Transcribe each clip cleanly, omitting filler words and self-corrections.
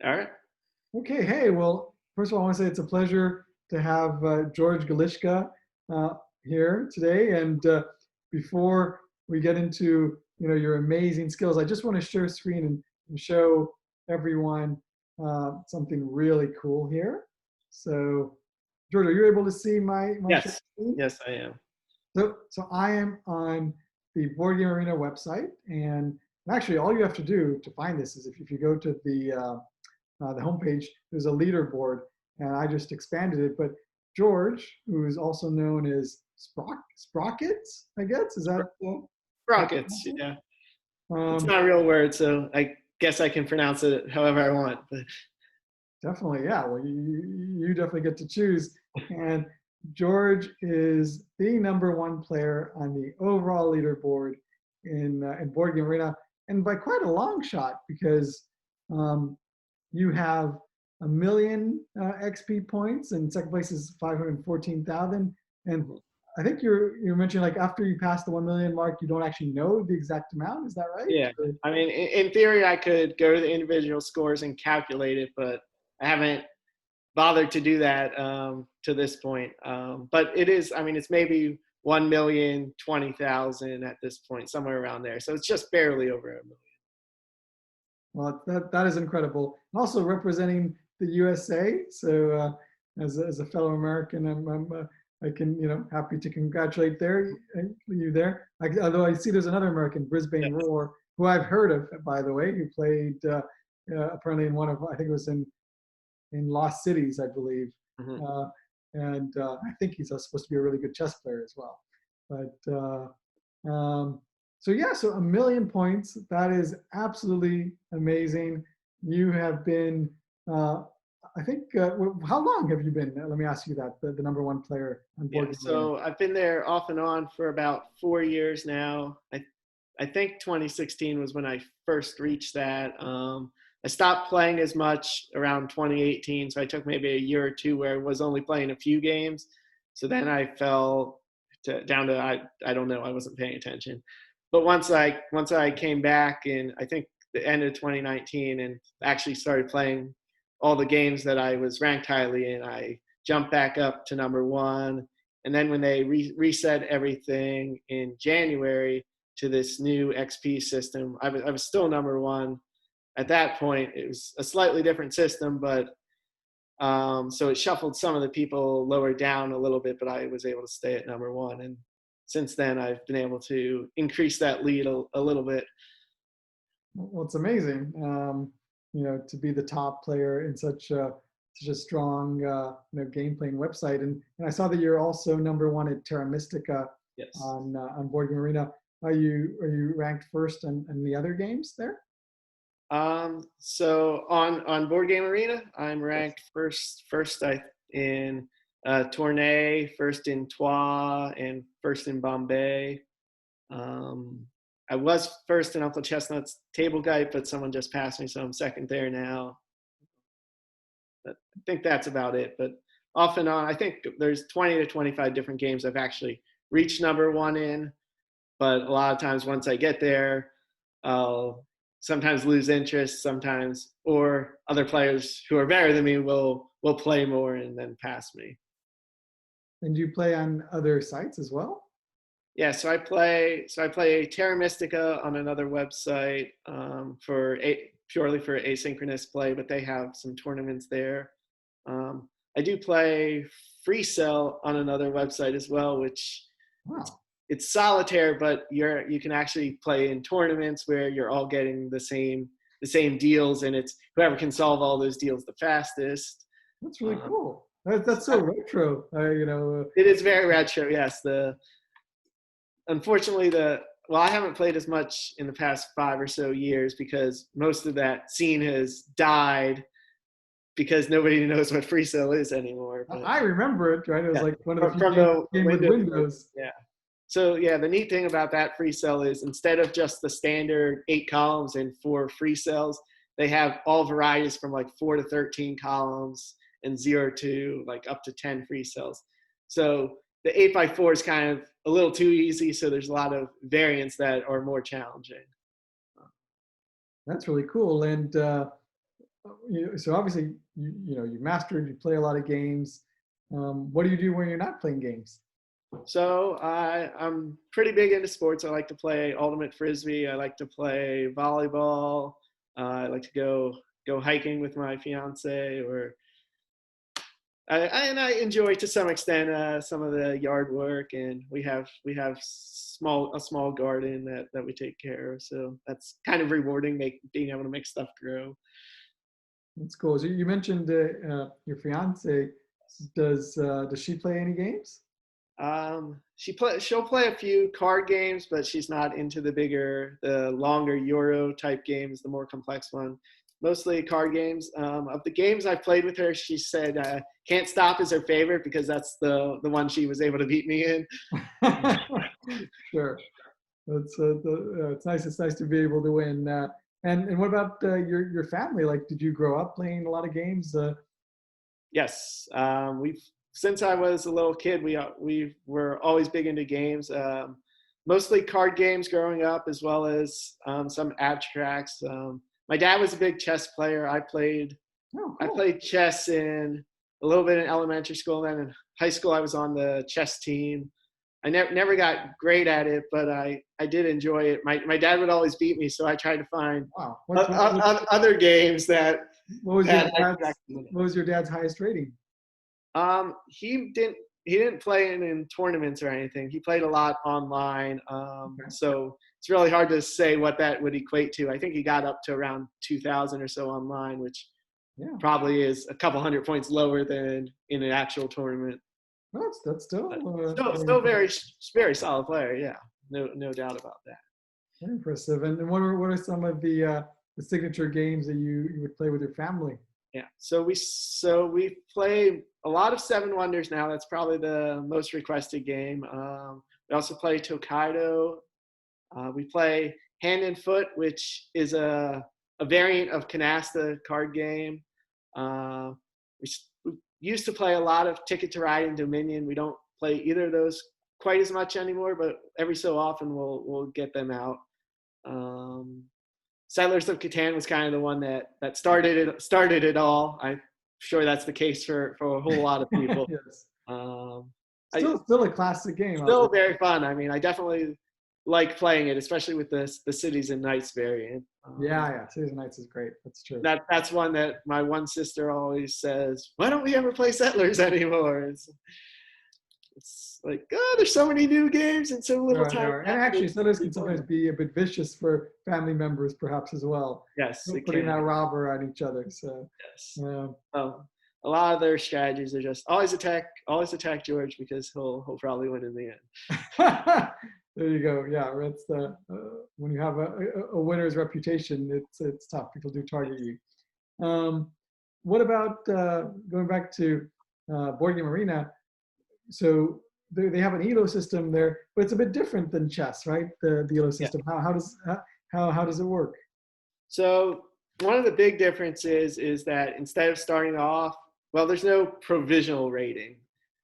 All right. Okay, hey, well, first of all, I want to say it's a pleasure to have George Galuska uh, here today. And before we get into your amazing skills, I just want to share screen and show everyone something really cool here. So, George, are you able to see my share Yes. screen? Yes, I am. So I am on the Board Game Arena website, and actually, all you have to do to find this is if you go to the homepage, there's a leaderboard, and I just expanded it. But George, who is also known as Sprockitz, I guess, is that how you Sprockitz. pronounce it? Yeah. It's Um, not a real word, so I guess I can pronounce it however I want. But Definitely, yeah. Well, you definitely get to choose. And George is the number one player on the overall leaderboard in Board Game Arena, and by quite a long shot because um, you have a million XP points, and second place is 514,000. And I think you're mentioning like after you pass the 1 million mark, you don't actually know the exact amount. Is that right? yeah, I mean, in theory, I could go to the individual scores and calculate it, but I haven't bothered to do that to this point. But it is, I mean, it's maybe 1,020,000 at this point, somewhere around there. So it's just barely over a million. Well, that is incredible. Also representing the USA. So as a fellow American, I can happy to congratulate you there. Although I see there's another American, Brisbane Yes. Roar, who I've heard of, by the way, who played apparently in one of, I think it was in Lost Cities, I believe. Mhm. Uh, and I think he's supposed to be a really good chess player as well. But so yeah, so 1 million points. That is absolutely amazing. You have been, I think, how long have you been? Let me ask you that. The number one player on Yeah, Board Game Arena. so I've been there off and on for about 4 years now. I think 2016 was when I first reached that. I stopped playing as much around 2018, so I took maybe a year or two where I was only playing a few games. So then I fell down to I don't know, I wasn't paying attention. But once I came back in I think the end of 2019 and actually started playing all the games that I was ranked highly in, I jumped back up to number one. And then when they reset everything in January to this new XP system, I was still number one. At that point, it was a slightly different system, but so it shuffled some of the people lower down a little bit, but I was able to stay at number one. And since then, I've been able to increase that lead a little bit. Well, it's amazing, to be the top player in such a strong, game playing website. And I saw that you're also number one at Terra Mystica Yes. on Board Game Arena. Are you ranked first in the other games there? So on Board Game Arena, I'm Yes. ranked first in Tournai, first in Troyes, and first in Bombay. Um, I was first in Uncle Chestnut's Table Guide, but someone just passed me, so I'm second there now. But I think that's about it. But off and on, I think there's 20 to 25 different games I've actually reached number one in. But a lot of times once I get there, I'll sometimes lose interest, sometimes, or other players who are better than me will play more and then pass me. And do you play on other sites as well? Yeah, so I play Terra Mystica on another website purely for asynchronous play, but they have some tournaments there. I do play Free Cell on another website as well, which Wow. it's solitaire, but you can actually play in tournaments where you're all getting the same deals, and it's whoever can solve all those deals the fastest. That's really Um, cool. That's so so retro. it is very retro. Yes, unfortunately well, I haven't played as much in the past 5 or so years because most of that scene has died because nobody knows what free cell is anymore. But I remember it, right? It was yeah, like one of the from, few from games the that came with Windows days, Windows. yeah. So yeah, the neat thing about that free cell is instead of just the standard 8 columns and 4 free cells, they have all varieties from like 4 to 13 columns and 0 to like up to 10 free cells. So the 8x4 is kind of a little too easy. So there's a lot of variants that are more challenging. That's really cool. And So obviously, you mastered, you play a lot of games. What do you do when you're not playing games? So I'm pretty big into sports. I like to play ultimate frisbee. I like to play volleyball. I like to go hiking with my fiance, or and I enjoy to some extent some of the yard work. And we have a small garden that we take care of. So that's kind of rewarding, being able to make stuff grow. That's cool. So you mentioned your fiance. Does she play any games? She'll play a few card games, but she's not into the longer Euro type games, the more complex one. Mostly card games. Of the games I've played with her, she said "Can't Stop" is her favorite because that's the one she was able to beat me in. Sure. It's nice. It's nice to be able to win. And what about your family? Like, did you grow up playing a lot of games? Yes, we've since I was a little kid, we were always big into games. Mostly card games growing up, as well as some abstracts. My dad was a big chess player. Oh, I cool. played chess in a little bit in elementary school. Then in high school, I was on the chess team. I never got great at it, but I did enjoy it. My dad would always beat me, so I tried to find Wow. other games that What was had abstracts. what was your dad's highest rating? He didn't play in tournaments or anything. He played a lot online. Okay. So it's really hard to say what that would equate to. I think he got up to around 2,000 or so online, which Yeah. probably is a couple hundred points lower than in an actual tournament. That's still Still very solid player. Yeah, no doubt about that. very impressive. And what are some of the signature games that you would play with your family? Yeah. So we play a lot of Seven Wonders now. That's probably the most requested game. We also play Tokaido. We play Hand and Foot, which is a variant of Canasta card game. We used to play a lot of Ticket to Ride and Dominion. We don't play either of those quite as much anymore, but every so often we'll get them out. Settlers of Catan was kind of the one that started it all. I'm sure that's the case for a whole lot of people. Yes. Um, Still a classic game. Still very fun. I mean, I definitely like playing it, especially with the Cities and Knights variant. Yeah. Cities and Knights is great. That's true. That's one that my one sister always says, "Why don't we ever play Settlers anymore?" It's like, oh, there's so many new games and so little time. And actually, Settlers can sometimes be a bit vicious for family members, perhaps as well. Yes, putting that robber on each other. So yes. A lot of their strategies are just always attack George because he'll probably win in the end. There you go. Yeah, that's when you have a winner's reputation, it's tough. People do target you. What about going back to Board Game Arena? So they have an Elo system there, but it's a bit different than chess, right? The Elo system. Yeah. How does it work? So one of the big differences is that instead of starting off, well, there's no provisional rating.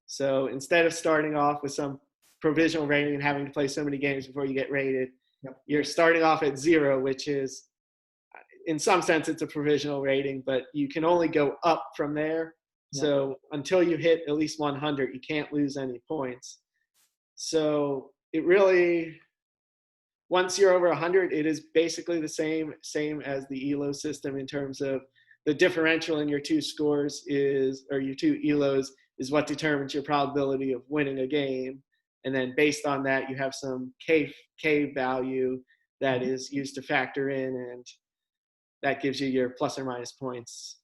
So instead of starting off with some provisional rating and having to play so many games before you get rated, yep, you're starting off at 0, which is, in some sense, it's a provisional rating, but you can only go up from there. Yep. So until you hit at least 100, you can't lose any points. So it really, once you're over 100, it is basically the same as the Elo system in terms of the differential in your two scores or your two Elos is what determines your probability of winning a game. And then based on that, you have some K value that is used to factor in, and that gives you your plus or minus points.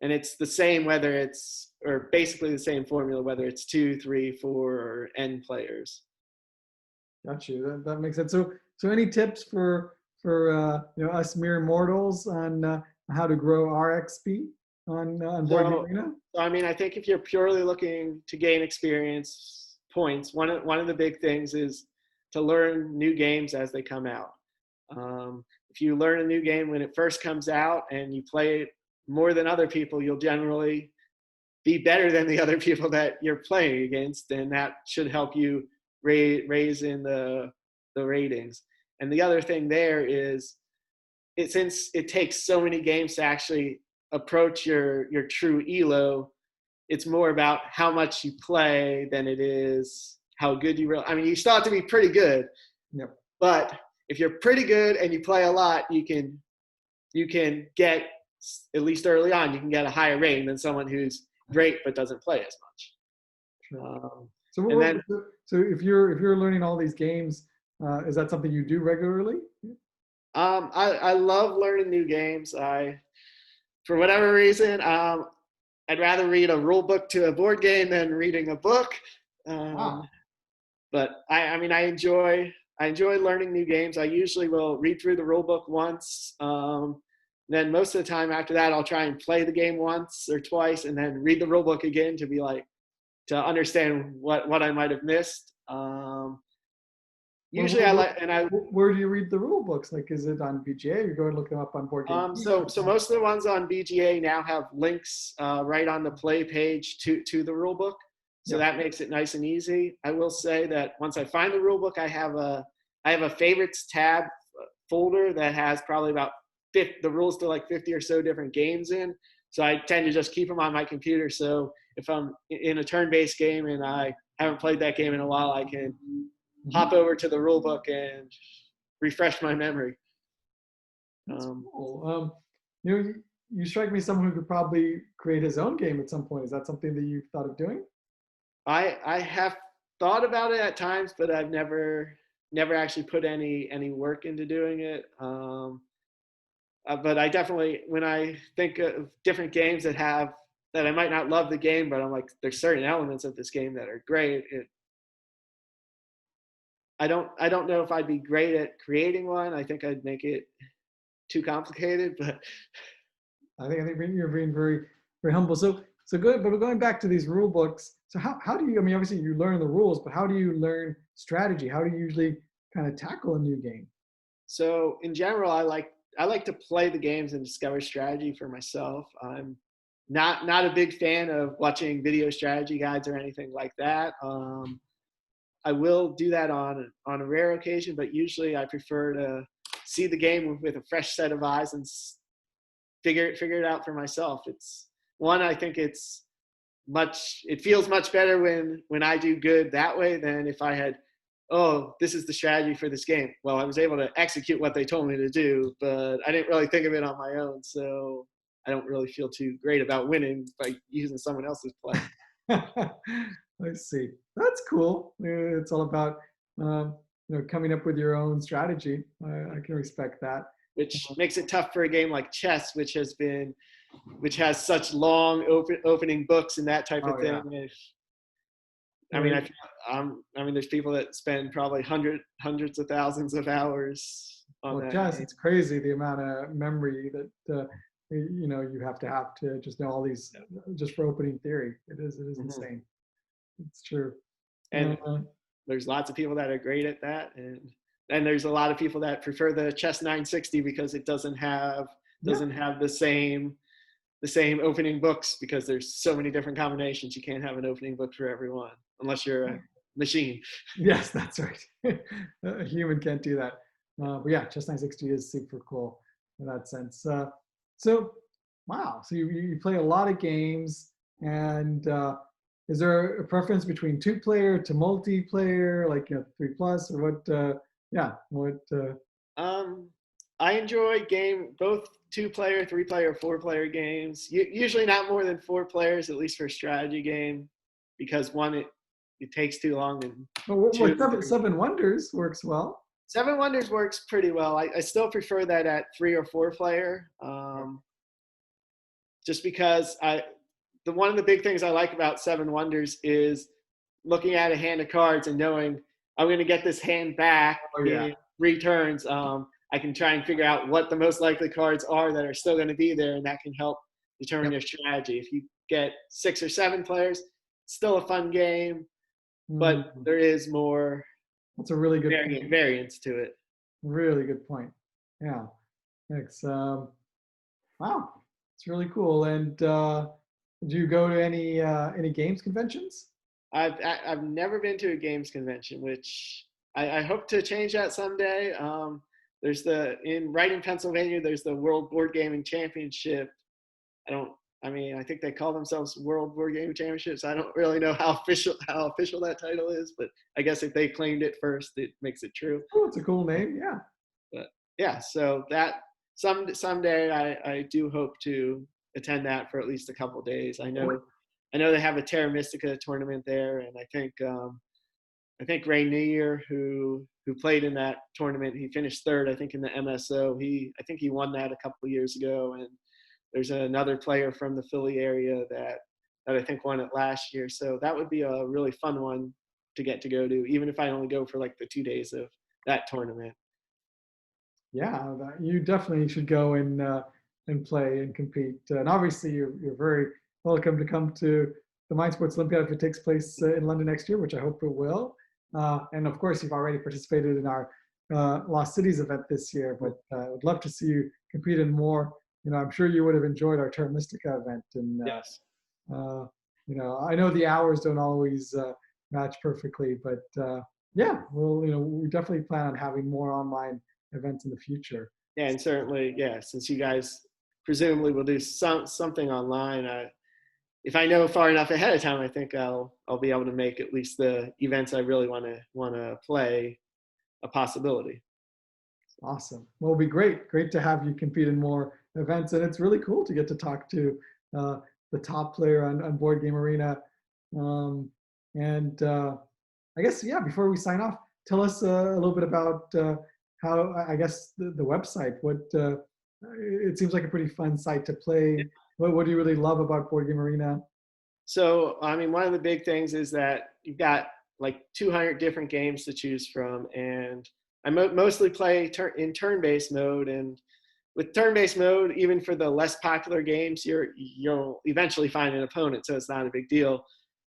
And it's the same or basically the same formula, whether it's 2, 3, 4, or N players. Got you. That makes sense. So any tips for us mere mortals on how to grow our XP on Board Game Arena? So I mean, I think if you're purely looking to gain experience points, one of the big things is to learn new games as they come out. If you learn a new game when it first comes out and you play it more than other people, you'll generally be better than the other people that you're playing against, and that should help you raise in the ratings. And the other thing there is since it takes so many games to actually approach your true elo, it's more about how much you play than it is how good you really. I mean, you still have to be pretty good, Yep. but if you're pretty good and you play a lot, you can get, at least early on, you can get a higher rating than someone who's great but doesn't play as much. Sure. And then So if you're learning all these games, is that something you do regularly? I love learning new games. For whatever reason, I'd rather read a rule book to a board game than reading a book. Ah, But I mean, I enjoy learning new games. I usually will read through the rule book once. Then most of the time after that, I'll try and play the game once or twice, and then read the rule book again to understand what I might have missed. where, Usually, where do you read the rule books? Like, is it on BGA? You go and look them up on Board Game Geek? so most of the ones on BGA now have links right on the play page to the rule book. So Yeah. that makes it nice and easy. I will say that once I find the rule book, I have a favorites tab folder that has probably about the rules to like 50 or so different games in. So I tend to just keep them on my computer. So if I'm in a turn-based game and I haven't played that game in a while, I can hop over to the rule book and refresh my memory. Cool. You strike me as someone who could probably create his own game at some point. Is that something that you've thought of doing? I have thought about it at times, but I've never actually put any work into doing it. But I definitely, when I think of different games that I might not love the game, but I'm like, there's certain elements of this game that are great. I don't know if I'd be great at creating one. I think I'd make it too complicated, but I think you're being very very humble. So good. But we're going back to these rule books. So how do you? I mean, obviously you learn the rules, but how do you learn strategy? How do you usually kind of tackle a new game? so in general, I like to play the games and discover strategy for myself. I'm not a big fan of watching video strategy guides or anything like that. I will do that on a rare occasion, but usually I prefer to see the game with a fresh set of eyes and figure it out for myself. I think it feels much better when I do good that way than if I had, oh, this is the strategy for this game. Well, I was able to execute what they told me to do, but I didn't really think of it on my own. So I don't really feel too great about winning by using someone else's play. I see. That's cool. It's all about coming up with your own strategy. I can respect that. Which makes it tough for a game like chess, which has such long opening books and that type of thing. Yeah. I mean, there's people that spend probably hundreds of thousands of hours on that. Chess, it's crazy the amount of memory that you have to just know all these just for opening theory. It is insane. It's true. And there's lots of people that are great at that, and there's a lot of people that prefer the chess 960 because it doesn't have the same opening books, because there's so many different combinations. You can't have an opening book for everyone unless you're a machine. Yes, that's right. A human can't do that. But yeah, chess 960 is super cool in that sense. So wow, so you play a lot of games, and is there a preference between 2-player to multiplayer, like 3+, or what? I enjoy both 2-player, 3-player, 4-player games. Usually not more than 4 players, at least for a strategy game, because one, it takes too long. And Seven Wonders works well. Seven Wonders works pretty well. I still prefer that at 3 or 4 player, just because one of the big things I like about Seven Wonders is looking at a hand of cards and knowing I'm going to get this hand back in 3 turns. I can try and figure out what the most likely cards are that are still going to be there, and that can help determine your strategy. If you get 6 or 7 players, it's still a fun game, but there is more. That's a really good variance to it. Really good point. Yeah. Thanks. Wow, it's really cool. And do you go to any games conventions? I've never been to a games convention, which I hope to change that someday. There's right in Pennsylvania, there's the World Board Gaming Championship. I think they call themselves World Board Gaming Championships. I don't really know how official that title is, but I guess if they claimed it first, it makes it true. Oh, it's a cool name. Yeah. But yeah, so that someday I do hope to attend that for at least a couple days. I know they have a Terra Mystica tournament there, and I think Rainier, who played in that tournament, he finished third, I think, in the MSO. I think he won that a couple of years ago, and there's another player from the Philly area that I think won it last year. So that would be a really fun one to get to go to, even if I only go for like the 2 days of that tournament. Yeah, you definitely should go and play and compete. And obviously, you're very welcome to come to the Mind Sports Olympiad if it takes place in London next year, which I hope it will. And of course, you've already participated in our Lost Cities event this year, but I would love to see you compete in more. I'm sure you would have enjoyed our Terra Mystica event. And Yes. I know the hours don't always match perfectly, but yeah, we definitely plan on having more online events in the future. Yeah, and certainly, yeah, since you guys presumably will do something online, if I know far enough ahead of time, I think I'll be able to make at least the events I really want to play a possibility. Awesome. Well, it'll be great to have you compete in more events, and it's really cool to get to talk to the top player on Board Game Arena. I guess, yeah, before we sign off, tell us a little bit about how, I guess, the website. It seems like a pretty fun site to play. What do you really love about Board Game Arena? So, one of the big things is that you've got like 200 different games to choose from, and I mostly play in turn-based mode. And with turn-based mode, even for the less popular games, you'll eventually find an opponent, so it's not a big deal.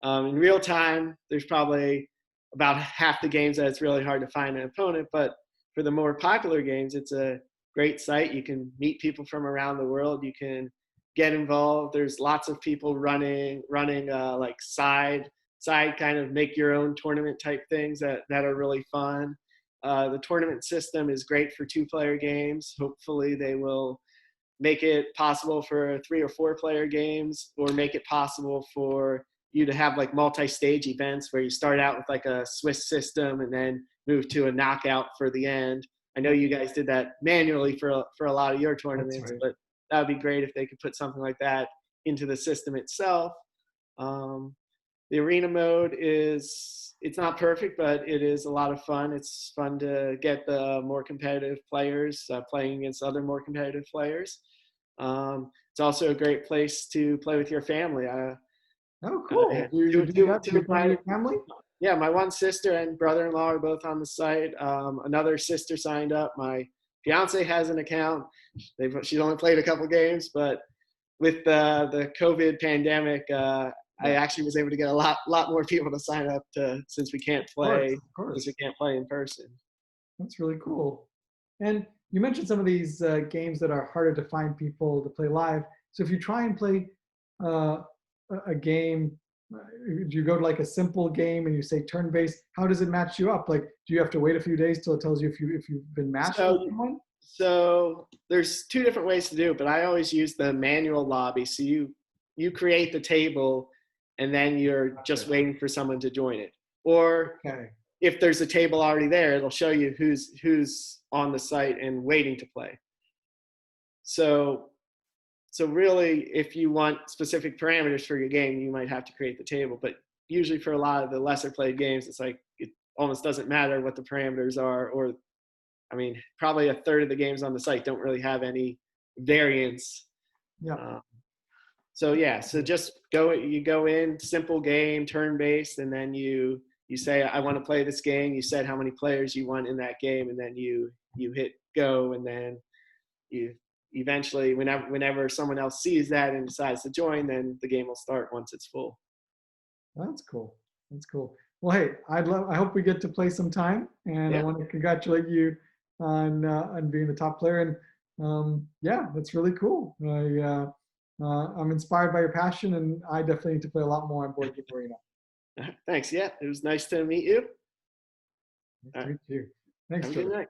In real time, there's probably about half the games that it's really hard to find an opponent, but for the more popular games, it's a great site. You can meet people from around the world. You can get involved. There's lots of people running like side kind of make your own tournament type things that are really fun. The tournament system is great for 2-player games. Hopefully they will make it possible for 3 or 4-player games, or make it possible for you to have like multi-stage events where you start out with like a Swiss system and then move to a knockout for the end. I know you guys did that manually for a lot of your tournaments, right. but that would be great if they could put something like that into the system itself. The arena mode it's not perfect, but it is a lot of fun. It's fun to get the more competitive players playing against other more competitive players. It's also a great place to play with your family. Oh, cool. You do that with your family? Yeah, my one sister and brother-in-law are both on the site. Another sister signed up. My fiance has an account. She's only played a couple games, but with the COVID pandemic, I actually was able to get a lot more people to sign up since we can't play in person. That's really cool. And you mentioned some of these games that are harder to find people to play live. So if you try and play a game, do you go to like a simple game and you say turn-based? How does it match you up? Like, do you have to wait a few days till it tells you if you've been matched with someone? So there's 2 different ways to do it, but I always use the manual lobby. So you create the table, and then you're just waiting for someone to join it. Or if there's a table already there, it'll show you who's on the site and waiting to play. So really, if you want specific parameters for your game, you might have to create the table. But usually for a lot of the lesser played games, it's like it almost doesn't matter what the parameters are. Or, probably a third of the games on the site don't really have any variance. Yeah. So just you go in, simple game, turn-based, and then you say, I want to play this game. You said how many players you want in that game, and then you hit go, and then you eventually, whenever someone else sees that and decides to join, then the game will start once it's full. That's cool. Well, hey, I hope we get to play some time, and I want to congratulate you on being the top player. And that's really cool. I'm inspired by your passion, and I definitely need to play a lot more on Board Game Arena. Thanks. Yeah, it was nice to meet you. Nice to meet you. Thanks, Have a good night.